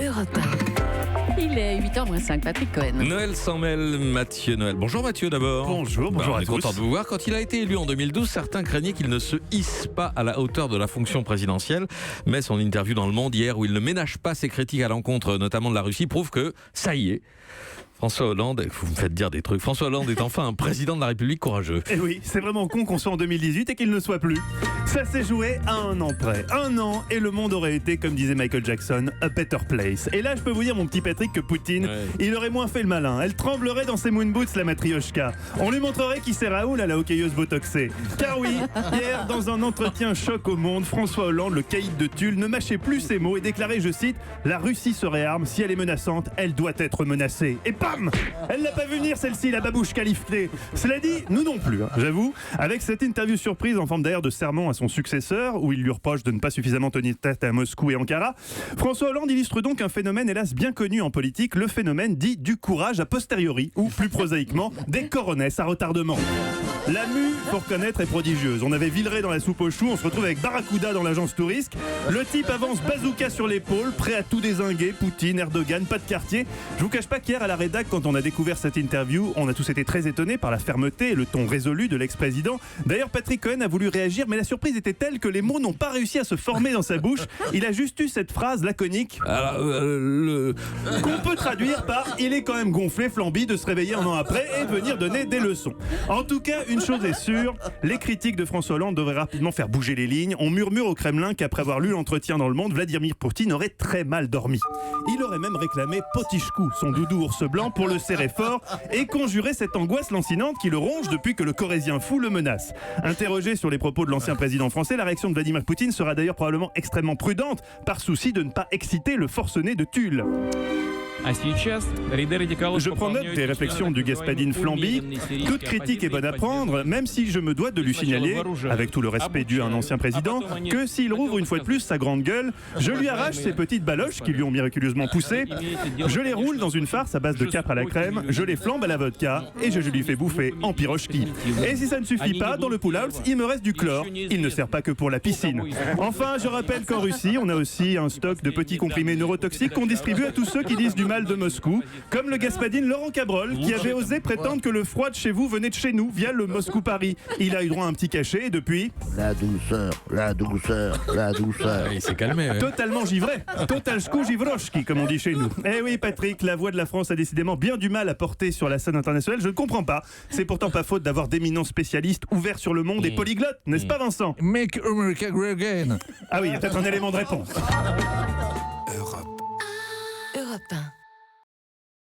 Europe 1. Il est 8h-5, Patrick Cohen. Noël s'en mêle, Mathieu Noël. Bonjour Mathieu d'abord. Bonjour On à est tous. content de vous voir. Quand il a été élu en 2012, certains craignaient qu'il ne se hisse pas à la hauteur de la fonction présidentielle. Mais son interview dans Le Monde hier, où il ne ménage pas ses critiques à l'encontre notamment de la Russie, prouve que, ça y est, François Hollande, vous me faites dire des trucs, François Hollande est enfin un président de la République courageux. Et oui, c'est vraiment con qu'on soit en 2018 et qu'il ne soit plus. Ça s'est joué à un an près. Un an et le monde aurait été, comme disait Michael Jackson, a better place. Et là, je peux vous dire, mon petit Patrick, que Poutine, il aurait moins fait le malin. Elle tremblerait dans ses moon boots, la matrioshka. On lui montrerait qui c'est Raoul à la hockeyeuse botoxée. Car oui, hier, dans un entretien choc au monde, François Hollande, le caïd de Tulle, ne mâchait plus ses mots et déclarait, je cite, « La Russie serait arme, si elle est menaçante, elle doit être menacée. » Et bam, elle l'a pas vu venir celle-ci, la babouche qualifiée. Cela dit, nous non plus, j'avoue. Avec cette interview surprise en forme d'ailleurs de sermon à son successeur, où il lui reproche de ne pas suffisamment tenir tête à Moscou et Ankara, François Hollande illustre donc un phénomène hélas bien connu en politique, le phénomène dit du courage a posteriori, ou plus prosaïquement, des coronesses à retardement. La mue, pour reconnaître, est prodigieuse. On avait Villeray dans la soupe aux choux, on se retrouve avec Barracuda dans l'agence Tourisque. Le type avance bazooka sur l'épaule, prêt à tout dézinguer, Poutine, Erdogan, pas de quartier. Je vous cache pas qu'hier à la rédac, quand on a découvert cette interview, on a tous été très étonnés par la fermeté et le ton résolu de l'ex-président. D'ailleurs, Patrick Cohen a voulu réagir, mais la surprise était telle que les mots n'ont pas réussi à se former dans sa bouche. Il a juste eu cette phrase laconique qu'on peut traduire par « il est quand même gonflé, flambi de se réveiller un an après et de venir donner des leçons ». En tout cas, une chose est sûre, les critiques de François Hollande devraient rapidement faire bouger les lignes. On murmure au Kremlin qu'après avoir lu l'entretien dans Le Monde, Vladimir Poutine aurait très mal dormi. Il aurait même réclamé Potichkou, son doudou ours blanc, pour le serrer fort et conjurer cette angoisse lancinante qui le ronge depuis que le Corrézien fou le menace. Interrogé sur les propos de l'ancien président français, la réaction de Vladimir Poutine sera d'ailleurs probablement extrêmement prudente, par souci de ne pas exciter le forcené de Tulle. Je prends note des réflexions du Gaspadine Flamby. Toute critique est bonne à prendre, même si je me dois de lui signaler, avec tout le respect dû à un ancien président, que s'il rouvre une fois de plus sa grande gueule, je lui arrache ses petites baloches qui lui ont miraculeusement poussé, je les roule dans une farce à base de capre à la crème, je les flambe à la vodka et je lui fais bouffer en pirochki. Et si ça ne suffit pas, dans le pull-house, il me reste du chlore. Il ne sert pas que pour la piscine. Enfin, je rappelle qu'en Russie, on a aussi un stock de petits comprimés neurotoxiques qu'on distribue à tous ceux qui disent du mal de Moscou, comme le Gaspadine Laurent Cabrol, qui avait osé prétendre que le froid de chez vous venait de chez nous via le Moscou-Paris. Il a eu droit à un petit cachet et depuis... La douceur, la douceur, la douceur. Il s'est calmé. Ouais. Totalement givré. Totalsku Givrochki, comme on dit chez nous. Eh oui, Patrick, la voix de la France a décidément bien du mal à porter sur la scène internationale. Je ne comprends pas. C'est pourtant pas faute d'avoir d'éminents spécialistes ouverts sur le monde et polyglottes, n'est-ce pas, Vincent? Make America Great Again. Ah oui, il y a peut-être un élément de réponse. Europe 1.